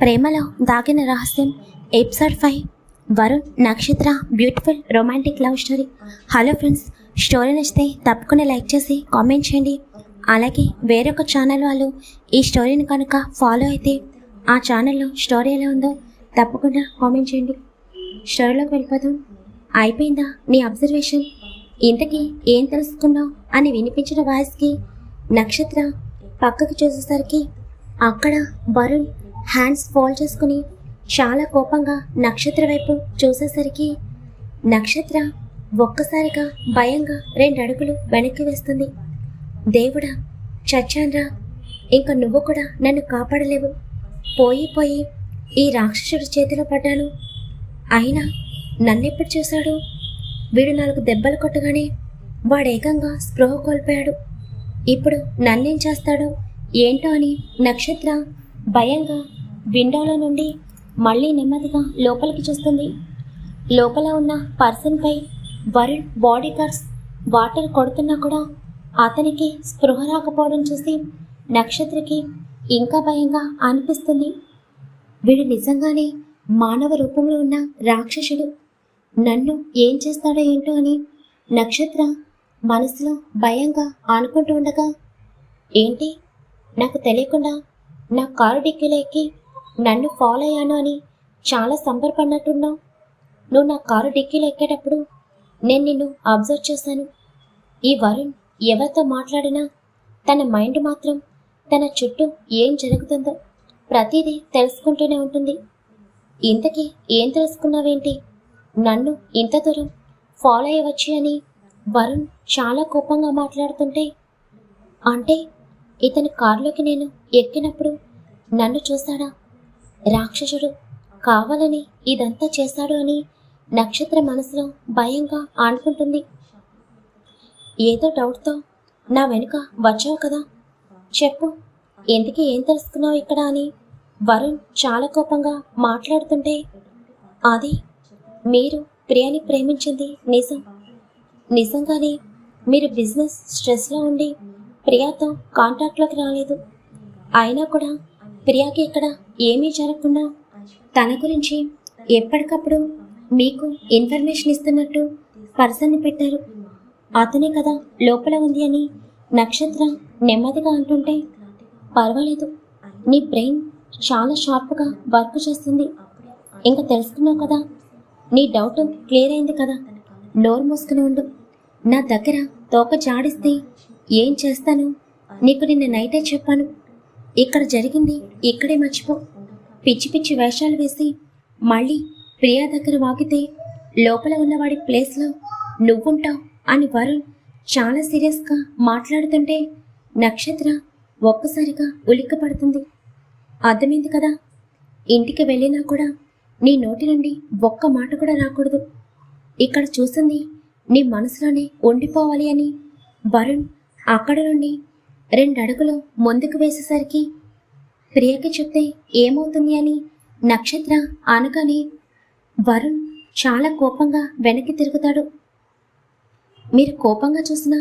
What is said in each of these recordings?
ప్రేమలో దాగిన రహస్యం ఎపిసోడ్ 5 వరుణ్ నక్షత్ర beautiful romantic love story. Hello friends, story నచ్చితే తప్పకుండా లైక్ చేసి కామెంట్ చేయండి. అలాగే వేరొక ఛానల్ వాళ్ళు ఈ స్టోరీని కనుక ఫాలో అయితే ఆ ఛానల్లో స్టోరీ ఎలా ఉందో తప్పకుండా కామెంట్ చేయండి. స్టోరీలోకి వెళ్ళిపోతాం. అయిపోయిందా నీ అబ్జర్వేషన్? ఇంతకీ ఏం తెలుసుకున్నావు అని వినిపించిన వాయిస్కి నక్షత్ర పక్కకు చూసేసరికి అక్కడ వరుణ్ హ్యాండ్స్ ఫోల్డ్ చేసుకుని చాలా కోపంగా నక్షత్ర వైపు చూసేసరికి నక్షత్ర ఒక్కసారిగా భయంగా 2 అడుగులు వెనక్కి వేస్తుంది. దేవుడా, చచ్చాన్రా, ఇంకా నువ్వు కూడా నన్ను కాపాడలేవు. పోయి ఈ రాక్షసుడి చేతిలో పడ్డాను. అయినా నన్నెప్పుడు చూశాడు? వీడు 4 దెబ్బలు కొట్టగానే వాడేకంగా స్పృహ కోల్పోయాడు. ఇప్పుడు నన్నేం చేస్తాడో ఏంటో అని నక్షత్ర భయంగా విండోలో నుండి మళ్ళీ నెమ్మదిగా లోపలికి చూస్తుంది. లోపల ఉన్న పర్సన్పై వరుణ్ బాడీ గార్డ్స్ వాటర్ కొడుతున్నా కూడా అతనికి స్పృహ రాకపోవడం చూసి నక్షత్రకి ఇంకా భయంగా అనిపిస్తుంది. వీడు నిజంగానే మానవ రూపంలో ఉన్న రాక్షసుడు. నన్ను ఏం చేస్తాడో ఏంటో అని నక్షత్ర మనసులో భయంగా అనుకుంటూ ఉండగా, ఏంటి నాకు తెలియకుండా నా కారు డిక్కీలో ఎక్కి నన్ను ఫాలో అయ్యాను అని చాలా సంబరపడినట్టున్నావు. నువ్వు నా కారు డిక్కీలో ఎక్కేటప్పుడు నేను నిన్ను అబ్జర్వ్ చేశాను. ఈ వరుణ్ ఎవరితో మాట్లాడినా తన మైండ్ మాత్రం తన చుట్టూ ఏం జరుగుతుందో ప్రతిదీ తెలుసుకుంటూనే ఉంటుంది. ఇంతకీ ఏం తెలుసుకున్నావేంటి? నన్ను ఇంత దూరం ఫాలో అయ్యవచ్చు అని వరుణ్ చాలా కోపంగా మాట్లాడుతుంటే, అంటే ఇతని కారులోకి నేను ఎక్కినప్పుడు నన్ను చూశాడా? రాక్షసుడు కావాలని ఇదంతా చేశాడు అని నక్షత్ర మనసులో భయంగా అనుకుంటుంది. ఏదో డౌట్తో నా వెనుక వచ్చావు కదా, చెప్పు, ఎందుకు ఏం తెలుసుకున్నావు ఇక్కడ అని వరుణ్ చాలా కోపంగా మాట్లాడుతుంటే, అది మీరు ప్రియాని ప్రేమించింది నిజం. నిజంగానే మీరు బిజినెస్ స్ట్రెస్లో ఉండి ప్రియాతో కాంటాక్ట్లోకి రాలేదు. అయినా కూడా ప్రియాకి ఇక్కడ ఏమీ జరగకుండా తన గురించి ఎప్పటికప్పుడు మీకు ఇన్ఫర్మేషన్ ఇస్తున్నట్టు పర్సన్ని పెట్టారు. అతనే కదా లోపల ఉంది అని నక్షత్ర నెమ్మదిగా అంటుంటే, పర్వాలేదు, నీ బ్రెయిన్ చాలా షార్ప్గా వర్క్ చేస్తుంది. ఇంకా తెలుసుకున్నావు కదా, నీ డౌట్ క్లియర్ అయింది కదా, నోరు మూసుకుని ఉండు. నా దగ్గర తోక జాడిస్తే ఏం చేస్తాను నీకు నిన్న నైటే చెప్పాను. ఇక్కడ జరిగింది ఇక్కడే మర్చిపో. పిచ్చి పిచ్చి వేషాలు వేసి మళ్ళీ ప్రియా దగ్గర వాగితే లోపల ఉన్నవాడి ప్లేస్లో నువ్వుంటావు అని వరుణ్ చాలా సీరియస్గా మాట్లాడుతుంటే నక్షత్ర ఒక్కసారిగా ఉలిక్కపడుతుంది. అర్థమైంది కదా, ఇంటికి వెళ్ళినా కూడా నీ నోటి నుండి ఒక్క మాట కూడా రాకూడదు. ఇక్కడ చూసింది నీ మనసులోనే ఉండిపోవాలి అని వరుణ్ అక్కడ నుండి 2 అడుగులు ముందుకు వేసేసరికి ప్రియకి చెప్తే ఏమవుతుంది అని నక్షత్ర అనగానే వరుణ్ చాలా కోపంగా వెనక్కి తిరుగుతాడు. మీరు కోపంగా చూసినా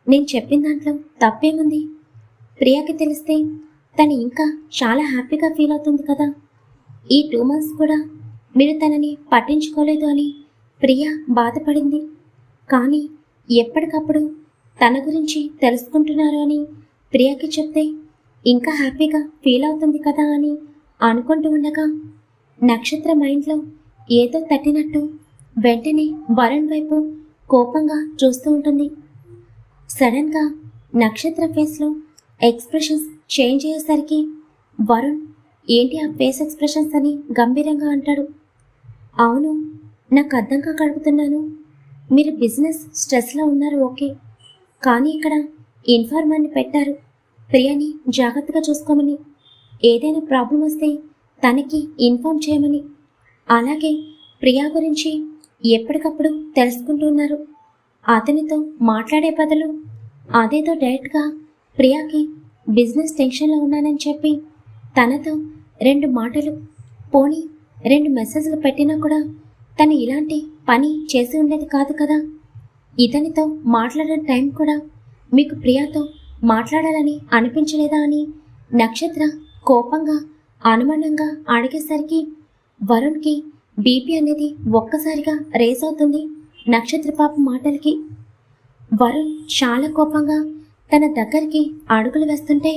నేను చెప్పిన దాంట్లో తప్పేముంది? ప్రియకి తెలిస్తే తను ఇంకా చాలా హ్యాపీగా ఫీల్ అవుతుంది కదా. ఈ 2 months కూడా మీరు తనని పట్టించుకోలేదు అని ప్రియ బాధపడింది. కానీ ఎప్పటికప్పుడు తన గురించి తెలుసుకుంటున్నారు అని ప్రియకి చెప్తే ఇంకా హ్యాపీగా ఫీల్ అవుతుంది కదా అని అనుకుంటూ ఉండగా నక్షత్ర మైండ్లో ఏదో తట్టినట్టు వెంటనే వరుణ్ వైపు కోపంగా చూస్తూ ఉంటుంది. సడన్గా నక్షత్ర ఫేస్లో ఎక్స్ప్రెషన్స్ చేంజ్ అయ్యేసరికి వరుణ్ ఏంటి ఆ ఫేస్ ఎక్స్ప్రెషన్స్ అని గంభీరంగా అంటాడు. అవును, నాకు అర్థం కాక అడుగుతున్నాను. మీరు బిజినెస్ స్ట్రెస్లో ఉన్నారు, ఓకే, కానీ ఇక్కడ ఇన్ఫార్మర్ని పెట్టారు ప్రియాని జాగ్రత్తగా చూసుకోమని, ఏదైనా ప్రాబ్లం వస్తే తనకి ఇన్ఫార్మ్ చేయమని. అలాగే ప్రియా గురించి ఎప్పటికప్పుడు తెలుసుకుంటున్నారు. అతనితో మాట్లాడే బదులు అదేదో డైరెక్ట్గా ప్రియాకి బిజినెస్ టెన్షన్లో ఉన్నానని చెప్పి తనతో 2 మాటలు, పోనీ 2 మెసేజ్లు పెట్టినా కూడా తను ఇలాంటి పని చేసి ఉండేది కాదు కదా. ఇతనితో మాట్లాడే టైం కూడా మీకు ప్రియాతో మాట్లాడాలని అనిపించలేదా అని నక్షత్ర కోపంగా అనుమానంగా అడిగేసరికి వరుణ్కి బీపీ అనేది ఒక్కసారిగా రేస్ అవుతుంది నక్షత్ర పాప మాటలకి. వరుణ్ చాలా కోపంగా తన దగ్గరికి అడుగులు వేస్తుంటే,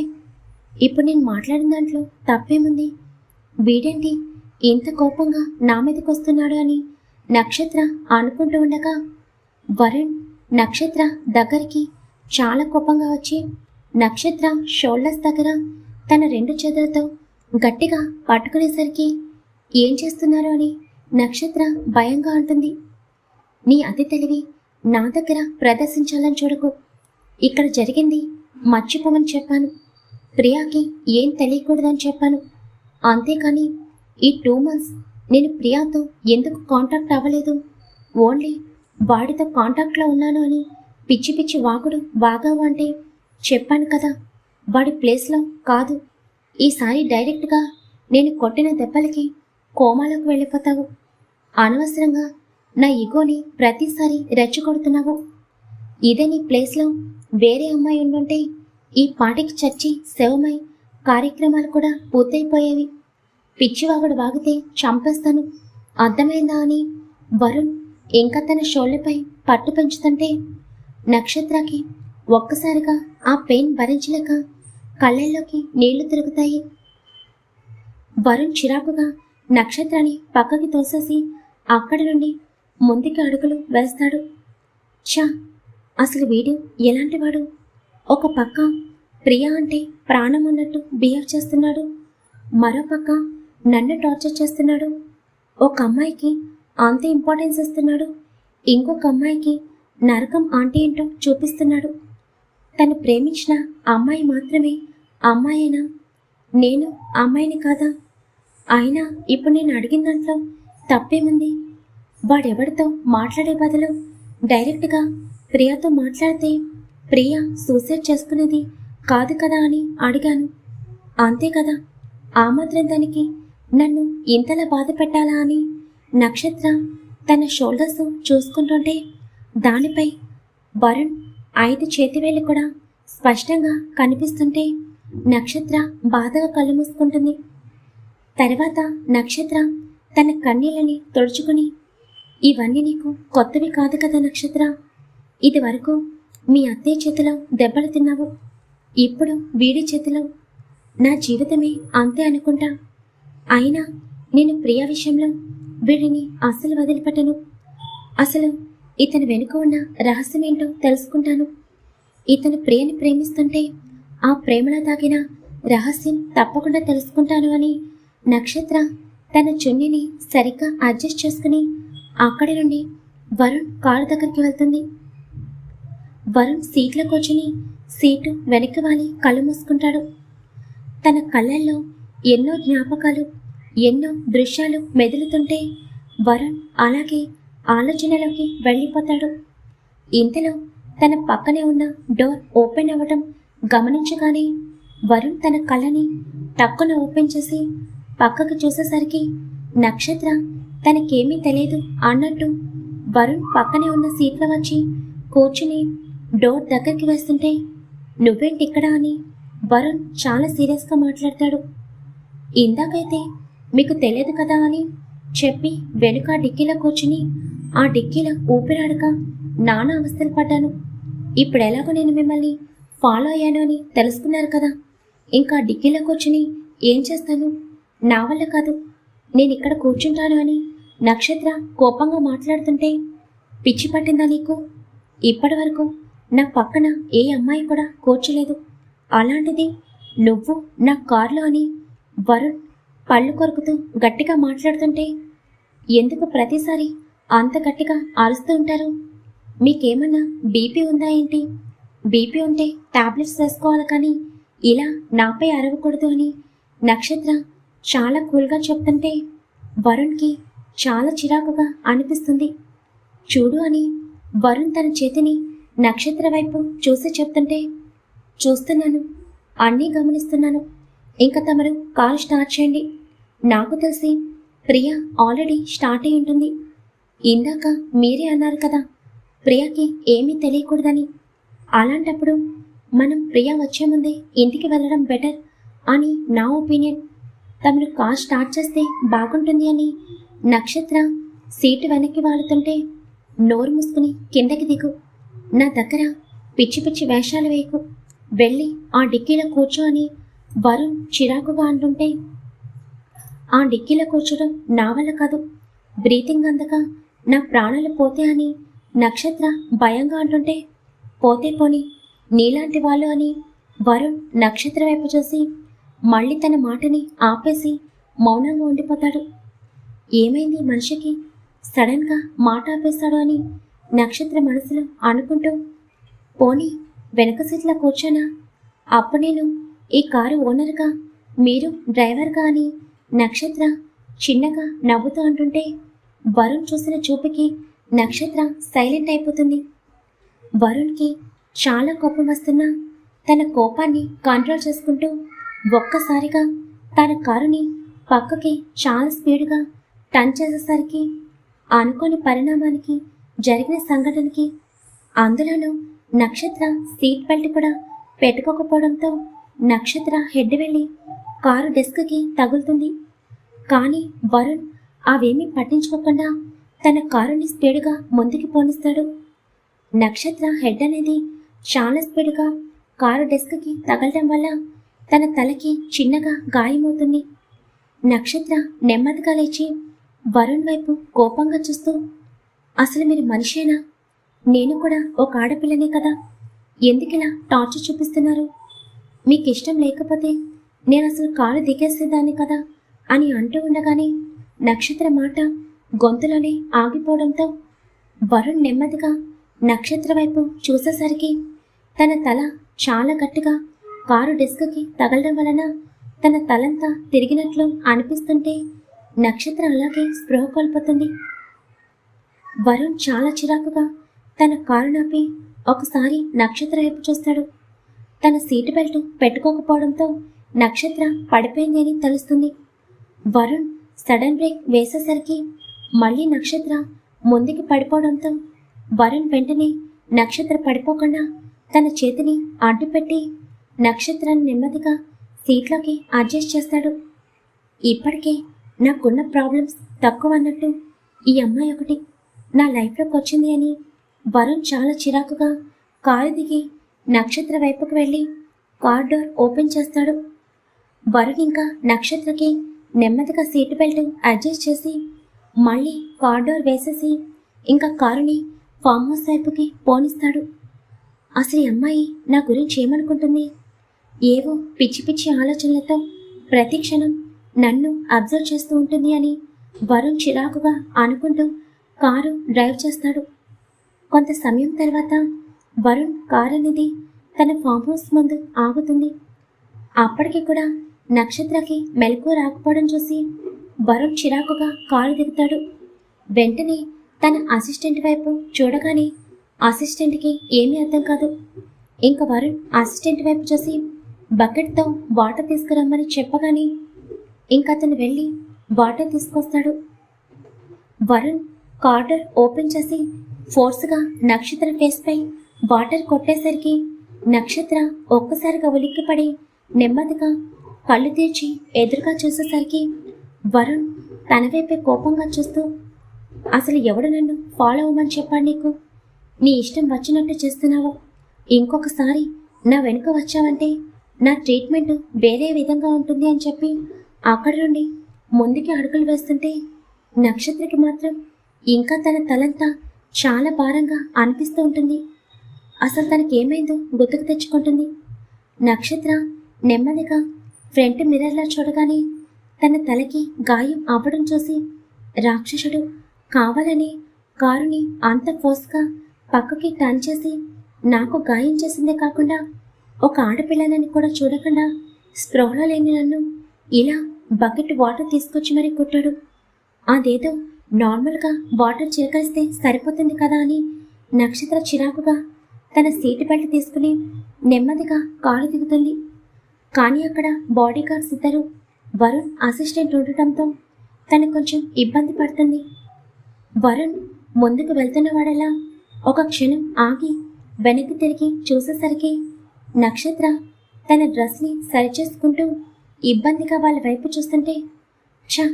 ఇప్పుడు నేను మాట్లాడిన దాంట్లో తప్పేముంది, వీడేంటి ఇంత కోపంగా నా మీదకి వస్తున్నాడు అని నక్షత్ర అనుకుంటూ ఉండగా వరుణ్ నక్షత్ర దగ్గరికి చాలా కోపంగా వచ్చి నక్షత్ర షోల్డర్స్ దగ్గర తన 2 చేతులతో గట్టిగా పట్టుకునేసరికి ఏం చేస్తున్నారు అని నక్షత్ర భయంగా అంటుంది. నీ అతి తెలివి నా దగ్గర ప్రదర్శించాలని చూడకు. ఇక్కడ జరిగింది మర్చిపోమని చెప్పాను. ప్రియాకి ఏం తెలియకూడదని చెప్పాను. అంతేకాని ఈ 2 months నేను ప్రియాతో ఎందుకు కాంటాక్ట్ అవ్వలేదు, ఓన్లీ వాడితో కాంటాక్ట్లో ఉన్నాను అని పిచ్చి పిచ్చి వాగుడు వాగావు అంటే చెప్పాను కదా, వాడి ప్లేస్లో కాదు. ఈసారి డైరెక్ట్గా నేను కొట్టిన దెబ్బలకి కోమాలోకి వెళ్ళిపోతావు. అనవసరంగా నా ఈగోని ప్రతిసారి రెచ్చగొడుతున్నావు. ఇదే నీ ప్లేస్లో వేరే అమ్మాయి ఉండుంటే ఈ పాటికి చచ్చి శవమై కార్యక్రమాలు కూడా పూర్తయిపోయేవి. పిచ్చివాగుడు వాగితే చంపేస్తాను, అర్థమైందా అని వరుణ్ ఇంకా తన షోళ్ళపై పట్టు పెంచుతుంటే నక్షత్రకి ఒక్కసారిగా ఆ పెయిన్ భరించలేక కళ్ళల్లోకి నీళ్లు తిరుగుతాయి. వరుణ్ చిరాకుగా నక్షత్రాన్ని పక్కకి తోసేసి అక్కడి నుండి ముందుకి అడుగులు వేస్తాడు. ఛా, అసలు వీడు ఎలాంటివాడు? ఒక పక్క ప్రియా అంటే ప్రాణం ఉన్నట్టు బిహేవ్ చేస్తున్నాడు, మరో పక్క నన్ను టార్చర్ చేస్తున్నాడు. ఒక అమ్మాయికి అంత ఇంపార్టెన్స్ ఇస్తున్నాడు, ఇంకొక అమ్మాయికి నరకం అంటే ఏంటో చూపిస్తున్నాడు. తను ప్రేమించిన అమ్మాయి మాత్రమే అమ్మాయినా, నేను అమ్మాయిని కాదా? అయినా ఇప్పుడు నేను అడిగిన దాంట్లో తప్పేముంది? వాడెవరితో మాట్లాడే బదులు డైరెక్ట్గా ప్రియాతో మాట్లాడితే ప్రియా సూసైడ్ చేసుకునేది కాదు కదా అని అడిగాను. అంతే కదా, ఆ మాత్రం దానికి నన్ను ఇంతలా బాధ పెట్టాలా అని నక్షత్ర తన షోల్డర్స్ చూసుకుంటుంటే దానిపై వరుణ్ 5 చేతివేళ్ళు కూడా స్పష్టంగా కనిపిస్తుంటే నక్షత్ర బాధగా కళ్ళు మూసుకుంటుంది. తర్వాత నక్షత్ర తన కన్నీళ్ళని తుడుచుకుని, ఇవన్నీ నీకు కొత్తవి కాదు కదా నక్షత్ర, ఇది వరకు మీ అత్తయ్య చేతిలో దెబ్బలు తిన్నావు, ఇప్పుడు వీడి చేతిలో. నా జీవితమే అంతే అనుకుంటా. అయినా నేను ప్రియ విషయంలో వీడిని అస్సలు వదిలిపెట్టను. అసలు ఇతని వెనుక ఉన్న రహస్యం ఏంటో తెలుసుకుంటాను. ఇతను ప్రియని ప్రేమిస్తుంటే ఆ ప్రేమలో దాగిన రహస్యం తప్పకుండా తెలుసుకుంటాను అని నక్షత్ర తన చున్నీని సరిగ్గా అడ్జస్ట్ చేసుకుని అక్కడి నుండి వరుణ్ కారు దగ్గరికి వెళ్తుంది. వరుణ్ సీట్లో కూర్చుని సీటు వెనక్కి వాలి కళ్ళు మూసుకుంటాడు. తన కళ్ళల్లో ఎన్నో జ్ఞాపకాలు, ఎన్నో దృశ్యాలు మెదులుతుంటే వరుణ్ అలాగే ఆలోచనలోకి వెళ్ళిపోతాడు. ఇంతలో తన పక్కనే ఉన్న డోర్ ఓపెన్ అవ్వడం గమనించగానే వరుణ్ తన కళ్ళని టక్కున ఓపెన్ చేసి పక్కకు చూసేసరికి నక్షత్ర తనకేమీ తెలియదు అన్నట్టు వరుణ్ పక్కనే ఉన్న సీట్లో వచ్చి కూర్చుని డోర్ దగ్గరికి వేస్తుంటే, నువ్వేంటి ఇక్కడ అని వరుణ్ చాలా సీరియస్గా మాట్లాడతాడు. ఇందాకైతే మీకు తెలియదు కదా అని చెప్పి వెనుక డిక్కీలో కూర్చుని ఆ డిక్కీలో ఊపిరాడక నానా అవస్థలు పడ్డాను. ఇప్పుడు ఎలాగో నేను మిమ్మల్ని ఫాలో అయ్యాను అని తెలుసుకున్నారు కదా, ఇంకా డిక్కీలో కూర్చుని ఏం చేస్తాను? నా వల్ల కాదు, నేను ఇక్కడ కూర్చుంటాను అని నక్షత్ర కోపంగా మాట్లాడుతుంటే, పిచ్చి పట్టిందా నీకు? ఇప్పటి వరకు నా పక్కన ఏ అమ్మాయి కూడా కూర్చోలేదు, అలాంటిది నువ్వు నా కారులో అని వరుణ్ పళ్ళు కొరుకుతూ గట్టిగా మాట్లాడుతుంటే ఎందుకు ప్రతిసారి అంత గట్టిగా అరుస్తూ ఉంటారు? మీకేమన్నా బీపీ ఉందా ఏంటి? బీపీ ఉంటే టాబ్లెట్స్ వేసుకోవాలి కానీ ఇలా నాపై అరవకూడదు అని నక్షత్ర చాలా కూల్గా చెప్తుంటే వరుణ్కి చాలా చిరాకుగా అనిపిస్తుంది. చూడు అని వరుణ్ తన చేతిని నక్షత్ర వైపు చూసి చెప్తుంటే, చూస్తున్నాను, అన్నీ గమనిస్తున్నాను, ఇంకా తమరు కారు స్టార్ట్ చేయండి. నాకు తెలిసి ప్రియ ఆల్రెడీ స్టార్ట్ అయి ఉంటుంది. ఇందాక మీరే అన్నారు కదా ప్రియకి ఏమీ తెలియకూడదని, అలాంటప్పుడు మనం ప్రియ వచ్చే ముందే ఇంటికి వెళ్ళడం బెటర్ అని నా ఒపీనియన్. తమను కార్ స్టార్ట్ చేస్తే బాగుంటుంది అని నక్షత్ర సీటు వెనక్కి వాడుతుంటే, నోరు మూసుకుని కిందకి దిగు, నా దగ్గర పిచ్చి పిచ్చి వేషాలు వేయకు, వెళ్ళి ఆ డిక్కీలో కూర్చో అని వరుణ్ చిరాకుగా అంటుంటే, ఆ డిక్కీలో కూర్చోడం నా వల్ల కాదు, బ్రీతింగ్ అందక నా ప్రాణాలు పోతే అని నక్షత్ర భయంగా అంటుంటే, పోతే పోని నీలాంటి వాళ్ళు అని వరుణ్ నక్షత్ర వైపు చూసి మళ్ళీ తన మాటని ఆపేసి మౌనంగా ఉండిపోతాడు. ఏమైంది మనిషికి, సడన్గా మాట ఆపేశాడు అని నక్షత్ర మనసులో అనుకుంటూ, పోనీ వెనక సీట్లో కూర్చోనా, అప్పుడు నేను ఈ కారు ఓనర్గా, మీరు డ్రైవర్గా అని నక్షత్ర చిన్నగా నవ్వుతూ అంటుంటే, వరుణ్ చూసిన చూపుకి నక్షత్ర సైలెంట్ అయిపోతుంది. వరుణ్కి చాలా కోపం వస్తున్నా తన కోపాన్ని కంట్రోల్ చేసుకుంటూ ఒక్కసారిగా తన కారుని పక్కకి చాలా స్పీడ్గా టర్న్ చేసేసరికి అనుకోని పరిణామానికి, జరిగిన సంఘటనకి, అందులోనూ నక్షత్ర సీట్ బెల్ట్ కూడా పెట్టుకోకపోవడంతో నక్షత్ర హెడ్ వెళ్ళి కారు డెస్క్కి తగులుతుంది. కానీ వరుణ్ అవేమీ పట్టించుకోకుండా తన కారుని స్పీడ్గా ముందుకు పోనిస్తాడు. నక్షత్ర హెడ్ అనేది చాలా స్పీడ్గా కారు డెస్క్కి తగలడం వల్ల తన తలకి చిన్నగా గాయమవుతుంది. నక్షత్ర నెమ్మదిగా లేచి వరుణ్ వైపు కోపంగా చూస్తూ, అసలు మీరు మనిషేనా? నేను కూడా ఒక ఆడపిల్లనే కదా, ఎందుకిలా టార్చర్ చూపిస్తున్నారు? మీకు ఇష్టం లేకపోతే నేను అసలు కారు దిగేసేదాన్ని కదా అని అంటూ ఉండగానే నక్షత్ర మాట గొంతులోనే ఆగిపోవడంతో వరుణ్ నెమ్మదిగా నక్షత్ర వైపు చూసేసరికి తన తల చాలా గట్టిగా కారు డెస్క్కి తగలడం వలన తన తలంతా తిరిగినట్లు అనిపిస్తుంటే నక్షత్ర అలాగే స్పృహ కోల్పోతుంది. వరుణ్ చాలా చిరాకుగా తన కారు నాపి ఒకసారి నక్షత్ర వైపు చూస్తాడు. తన సీటు బెల్ట్ పెట్టుకోకపోవడంతో నక్షత్ర పడిపోయింది అని తెలుస్తుంది. వరుణ్ సడన్ బ్రేక్ వేసేసరికి మళ్ళీ నక్షత్ర ముందుకి పడిపోవడంతో వరుణ్ వెంటనే నక్షత్ర పడిపోకుండా తన చేతిని అడ్డుపెట్టి నక్షత్రాన్ని నెమ్మదిగా సీట్లోకి అడ్జస్ట్ చేస్తాడు. ఇప్పటికే నాకున్న ప్రాబ్లమ్స్ తక్కువ అన్నట్టు ఈ అమ్మాయి ఒకటి నా లైఫ్లోకి వచ్చింది అని వరుణ్ చాలా చిరాకుగా కారు దిగి నక్షత్ర వైపుకు వెళ్ళి కార్ డోర్ ఓపెన్ చేస్తాడు. వరుణ్ ఇంకా నక్షత్రకి నెమ్మదిగా సీటు బెల్ట్ అడ్జస్ట్ చేసి మళ్ళీ కార్ డోర్ వేసేసి ఇంకా కారుని ఫామ్ హౌస్ వైపుకి పోనిస్తాడు. అసలు ఈ అమ్మాయి నా గురించి ఏమనుకుంటుంది? ఏవో పిచ్చి పిచ్చి ఆలోచనలతో ప్రతి క్షణం నన్ను అబ్జర్వ్ చేస్తూ ఉంటుంది అని వరుణ్ చిరాకుగా అనుకుంటూ కారు డ్రైవ్ చేస్తాడు. కొంత సమయం తర్వాత వరుణ్ కారు అనేది తన ఫామ్ హౌస్ ముందు ఆగుతుంది. అప్పటికి కూడా నక్షత్రకి మెలకు రాకపోవడం చూసి వరుణ్ చిరాకుగా కారు దిగుతాడు. వెంటనే తన అసిస్టెంట్ వైపు చూడగానే అసిస్టెంట్కి ఏమీ అర్థం కాదు. ఇంకా వరుణ్ అసిస్టెంట్ వైపు చూసి బకెట్తో వాటర్ తీసుకురమ్మని చెప్పగానే ఇంకా అతను వెళ్ళి వాటర్ తీసుకొస్తాడు. వరుణ్ కార్డర్ ఓపెన్ చేసి ఫోర్స్గా నక్షత్ర ఫేస్పై వాటర్ కొట్టేసరికి నక్షత్ర ఒక్కసారిగా ఉలిక్కిపడి నెమ్మదిగా కళ్ళు తెరిచి ఎదురుగా చూసేసరికి వరుణ్ తన వైపే కోపంగా చూస్తూ, అసలు ఎవడు నన్ను ఫాలో అవ్వమని చెప్పాడు నీకు? నీ ఇష్టం వచ్చినట్టు చేస్తున్నావు. ఇంకొకసారి నా వెనుక వచ్చావంటే నా ట్రీట్మెంట్ వేరే విధంగా ఉంటుంది అని చెప్పి అక్కడి నుండి ముందుకి అడుగులు వేస్తుంటే నక్షత్రకి మాత్రం ఇంకా తన తలంతా చాలా భారంగా అనిపిస్తూ ఉంటుంది. అసలు తనకేమైందో గుర్తుకు తెచ్చుకుంటుంది. నక్షత్ర నెమ్మదిగా ఫ్రంట్ మిర్రర్లో చూడగానే తన తలకి గాయం అవ్వడం చూసి రాక్షసుడు కావాలని కారుని అంత ఫోర్స్గా పక్కకి టర్న్ చేసి నాకు గాయం చేసిందే కాకుండా ఒక ఆడపిల్లనని కూడా చూడకుండా స్పృహలో లేని నన్ను ఇలా బకెట్ వాటర్ తీసుకొచ్చి మరీ కొట్టాడు. అదేదో నార్మల్గా వాటర్ చిలకరిస్తే సరిపోతుంది కదా అని నక్షత్ర చిరాకుగా తన సీటు బెల్ట్ తీసుకుని నెమ్మదిగా కారు దిగుతుంది. కానీ అక్కడ బాడీ గార్డ్స్ ఇద్దరు వరుణ్ అసిస్టెంట్ ఉండటంతో తను కొంచెం ఇబ్బంది పడుతుంది. వరుణ్ ముందుకు వెళ్తున్న వాడలా ఒక క్షణం ఆగి వెనక్కి తిరిగి చూసేసరికి నక్షత్ర తన డ్రెస్ని సరిచేసుకుంటూ ఇబ్బందిగా వాళ్ళ వైపు చూస్తుంటే ఛ,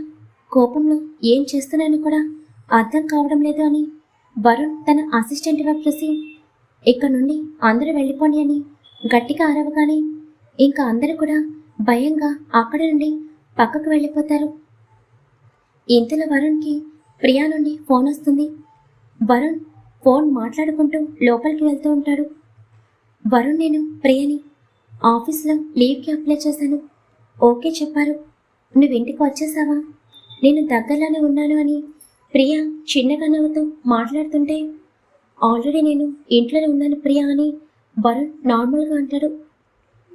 కోపంలో ఏం చేస్తున్నాను కూడా అర్థం కావడం లేదు అని వరుణ్ తన అసిస్టెంట్ వైపు చూసి ఇక్కడ నుండి అందరూ వెళ్ళిపోండి అని గట్టిగా అరవగానే ఇంకా అందరూ కూడా భయంగా అక్కడి నుండి పక్కకు వెళ్ళిపోతారు. ఇంతలో వరుణ్కి ప్రియా నుండి ఫోన్ వస్తుంది. వరుణ్ ఫోన్ మాట్లాడుకుంటూ లోపలికి వెళ్తూ ఉంటాడు. వరుణ్, నేను ప్రియని ఆఫీస్లో లీవ్కి అప్లై చేశాను, ఓకే చెప్పారు. నువ్వు ఇంటికి వచ్చేసావా? నేను దగ్గరలోనే ఉన్నాను అని ప్రియా చిన్నగా నవ్వుతూ మాట్లాడుతుంటే ఆల్రెడీ నేను ఇంట్లోనే ఉన్నాను ప్రియా అని వరుణ్ నార్మల్గా అంటాడు.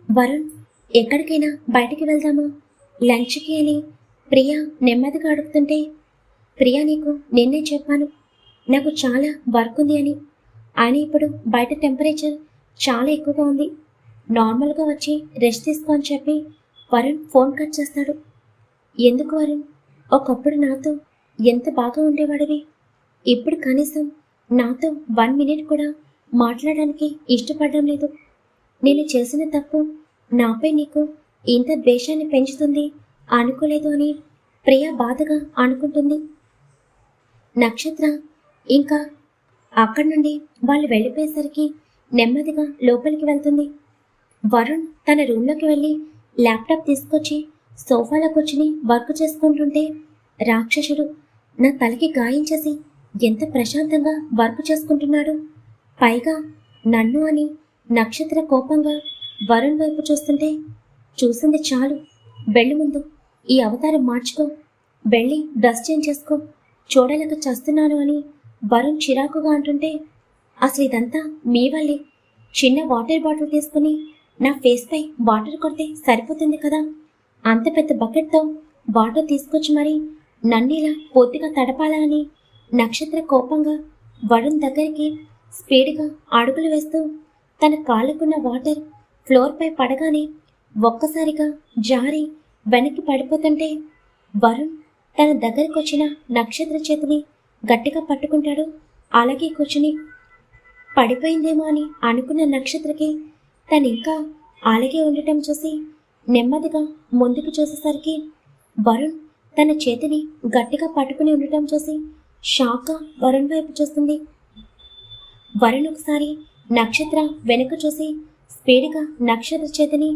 వరుణ్, ఎక్కడికైనా బయటికి వెళ్దామా, లంచ్కి అని ప్రియా నెమ్మదిగా అడుగుతుంటే ప్రియా, నీకు నిన్నే చెప్పాను నాకు చాలా వర్క్ ఉంది అని. ఆయన ఇప్పుడు బయట టెంపరేచర్ చాలా ఎక్కువగా ఉంది, నార్మల్గా వచ్చి రెస్ట్ తీసుకో అని చెప్పి వరుణ్ ఫోన్ కట్ చేస్తాడు. ఎందుకు వరుణ్, ఒకప్పుడు నాతో ఎంత బాగా ఉండేవాడివి, ఇప్పుడు కనీసం నాతో 1 మినిట్ కూడా మాట్లాడడానికి ఇష్టపడడం లేదు. నేను చేసిన తప్పు నాపై నీకు ఇంత ద్వేషాన్ని పెంచుతుంది అనుకోలేదు అని ప్రియా బాధగా అనుకుంటుంది. నక్షత్ర ఇంకా అక్కడి నుండి వాళ్ళు వెళ్ళిపోయేసరికి నెమ్మదిగా లోపలికి వెళ్తుంది. వరుణ్ తన రూమ్లోకి వెళ్ళి ల్యాప్టాప్ తీసుకొచ్చి సోఫాలో కూర్చుని వర్క్ చేసుకుంటుంటే రాక్షసుడు నా తలకి గాయం చేసి ఎంత ప్రశాంతంగా వర్క్ చేసుకుంటున్నాడు, పైగా నన్ను అని నక్షత్ర కోపంగా వరుణ్ వైపు చూస్తుంటే చూసింది చాలు, వెళ్ళు ముందు ఈ అవతారం మార్చుకో, వెళ్ళి డ్రెస్ చేంజ్ చేసుకో, చూడలేక చస్తున్నాను అని వరుణ్ చిరాకుగా అంటుంటే అసలు ఇదంతా మీ వల్లే, చిన్న వాటర్ బాటిల్ తీసుకుని నా ఫేస్పై వాటర్ కొడితే సరిపోతుంది కదా, అంత పెద్ద బకెట్తో వాటర్ తీసుకొచ్చి మరి నన్నిలా పూర్తిగా తడపాలా అని నక్షత్ర కోపంగా వరుణ్ దగ్గరికి స్పీడ్గా అడుగులు వేస్తూ తన కాళ్ళకున్న వాటర్ ఫ్లోర్పై పడగానే ఒక్కసారిగా జారి వెనక్కి పడిపోతుంటే వరుణ్ తన దగ్గరికి వచ్చిన నక్షత్ర చేతిని గట్టిగా పట్టుకుంటాడు. అలాగే కూర్చుని పడిపోయిందేమో అని అనుకున్న నక్షత్రకి తను ఇంకా అలాగే ఉండటం చూసి నెమ్మదిగా ముందుకు చూసేసరికి వరుణ్ తన చేతిని గట్టిగా పట్టుకుని ఉండటం చూసి షాక్గా వరుణ్ వైపు చూస్తుంది. వరుణ్ ఒకసారి నక్షత్ర వెనుక చూసి స్పీడ్గా నక్షత్ర చేతిని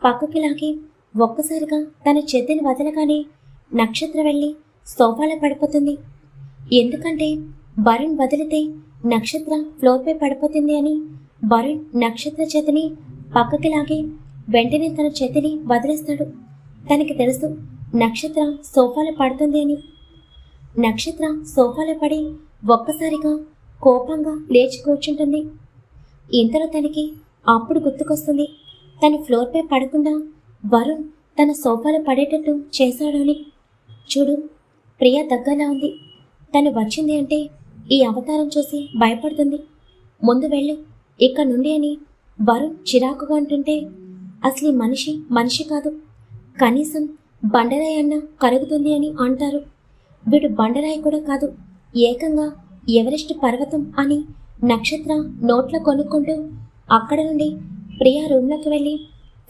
పక్కకి లాగి ఒక్కసారిగా తన చేతిని వదలగానే నక్షత్ర వెళ్ళి సోఫాలో పడిపోతుంది. ఎందుకంటే వరుణ్ వదిలితే నక్షత్ర ఫ్లోర్పై పడిపోతుంది అని వరుణ్ నక్షత్ర చేతిని పక్కకి లాగి వెంటనే తన చేతిని వదిలేస్తాడు. తనకి తెలుసు నక్షత్ర సోఫాలో పడుతుంది అని. నక్షత్ర సోఫాలో పడి ఒక్కసారిగా కోపంగా లేచి కూర్చుంటుంది. ఇంతలో తనకి అప్పుడు గుర్తుకొస్తుంది తను ఫ్లోర్పై పడకుండా వరుణ్ తన సోఫాలో పడేటట్టు చేశాడు అని. చూడు, ప్రియ దగ్గరలా ఉంది, తను వచ్చింది అంటే ఈ అవతారం చూసి భయపడుతుంది, ముందు వెళ్ళు ఇక్కడ నుండి అని వరుణ్ చిరాకుగా అంటుంటే అసలు ఈ మనిషి కాదు, కనీసం బండరాయి అన్న కరుగుతుంది అని అంటారు, వీడు బండరాయి కూడా కాదు, ఏకంగా ఎవరెస్ట్ పర్వతం అని నక్షత్ర నోట్లో కొనుక్కుంటూ అక్కడ నుండి ప్రియా రూమ్లోకి వెళ్ళి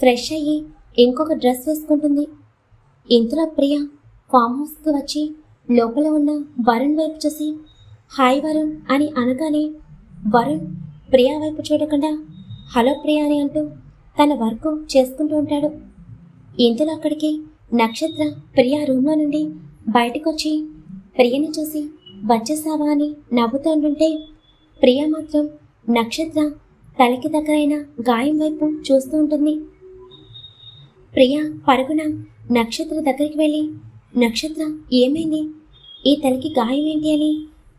ఫ్రెష్ అయ్యి ఇంకొక డ్రెస్ వేసుకుంటుంది. ఇంతలో ప్రియా ఫామ్ హౌస్కి వచ్చి లోపల ఉన్న వరుణ్ వైపు చూసి హాయ్ వరుణ్ అని అనగానే వరుణ్ ప్రియా వైపు చూడకుండా హలో ప్రియా అని అంటూ తన వర్క్ చేసుకుంటూ ఉంటాడు. ఇంతలో అక్కడికి నక్షత్ర ప్రియా రూమ్లో నుండి బయటకు వచ్చి ప్రియని చూసి వచ్చేసావా అని నవ్వుతూ ఉంటుంటే ప్రియా మాత్రం నక్షత్ర తలకి దగ్గరైన గాయం వైపు చూస్తూ ఉంటుంది. ప్రియా పరుగున నక్షత్ర దగ్గరికి వెళ్ళి నక్షత్ర ఏమైంది, ఈ తలకి గాయం ఏంటి అని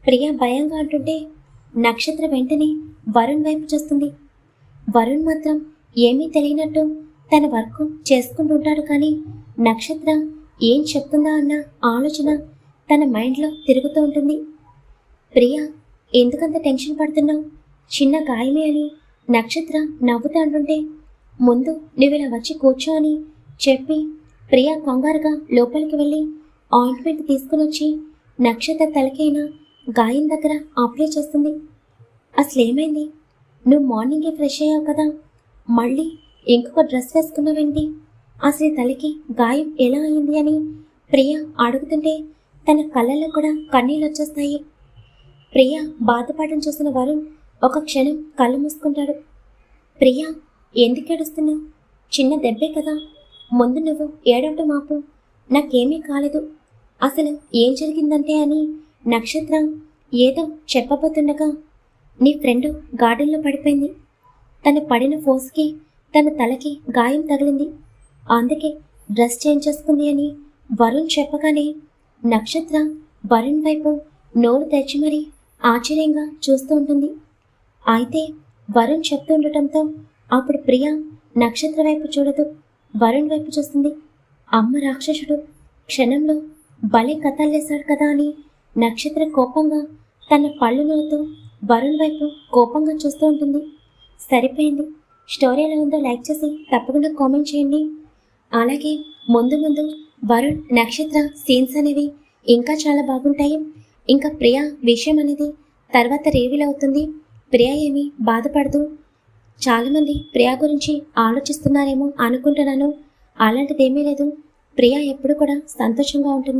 ప్రియా భయంగా అంటుంటే నక్షత్ర వెంటనే వరుణ్ వైపు చూస్తుంది. వరుణ్ మాత్రం ఏమీ తెలియనట్టు తన వర్క్ చేసుకుంటుంటాడు. కానీ నక్షత్ర ఏం చెప్తుందా అన్న ఆలోచన తన మైండ్లో తిరుగుతూ ఉంటుంది. ప్రియా ఎందుకంత టెన్షన్ పడుతున్నావు, చిన్న గాయమే అని నక్షత్ర నవ్వుతూ అంటుంటే ముందు నువ్వు ఇలా వచ్చి కూర్చో అని చెప్పి ప్రియా కంగారుగా లోపలికి వెళ్ళి ఆయింట్మెంట్ తీసుకుని వచ్చి నక్షత్ర తలకైన గాయం దగ్గర అప్లై చేస్తుంది. అసలు ఏమైంది, నువ్వు మార్నింగే ఫ్రెష్ అయ్యావు కదా, మళ్ళీ ఇంకొక డ్రెస్ వేసుకున్నావేంటి అసలు తల్లికి గాయం ఎలా అయింది అని ప్రియ అడుగుతుంటే తన కళ్ళల్లో కూడా కన్నీళ్ళు వచ్చేస్తాయి. ప్రియ బాధపడడం చూసిన వరుణ్ ఒక క్షణం కళ్ళు మూసుకుంటాడు. ప్రియ, ఎందుకు ఏడుస్తున్నావు? చిన్న దెబ్బే కదా, ముందు నువ్వు ఏడవటం ఆపు. నాకేమీ కాలేదు. అసలు ఏం జరిగిందంటే అని నక్షత్ర ఏదో చెప్పబోతుండగా నీ ఫ్రెండ్ గార్డెన్లో పడిపోయింది. తను పడిన ఫోర్స్కి తన తలకి గాయం తగిలింది, అందుకే డ్రెస్ చేంజ్ చేసుకుంది అని వరుణ్ చెప్పగానే నక్షత్ర వరుణ్ వైపు నోరు తెచ్చి మరీ ఆశ్చర్యంగా చూస్తూ ఉంటుంది. అయితే వరుణ్ చెప్తూ ఉండటంతో అప్పుడు ప్రియ నక్షత్ర వైపు చూడదు, వరుణ్ వైపు చూస్తుంది. అమ్మ రాక్షసుడు క్షణంలో భలే కథల్లేశాడు కదా అని నక్షత్ర కోపంగా తన పళ్ళు నవ్వుతూ వరుణ్ వైపు కోపంగా చూస్తూ ఉంటుంది. సరిపోయింది. స్టోరీ ఎలా ఉందో లైక్ చేసి తప్పకుండా కామెంట్ చేయండి. అలాగే ముందు ముందు వరుణ్ నక్షత్ర సీన్స్ అనేవి ఇంకా చాలా బాగుంటాయి. ఇంకా ప్రియ విషయం అనేది తర్వాత రివీల్ అవుతుంది. ప్రియ ఏమీ బాధపడదు. చాలామంది ప్రియ గురించి ఆలోచిస్తున్నారేమో అనుకుంటున్నాను. అలాంటిదేమీ లేదు. ప్రియ ఎప్పుడు కూడా సంతోషంగా ఉంటుంది.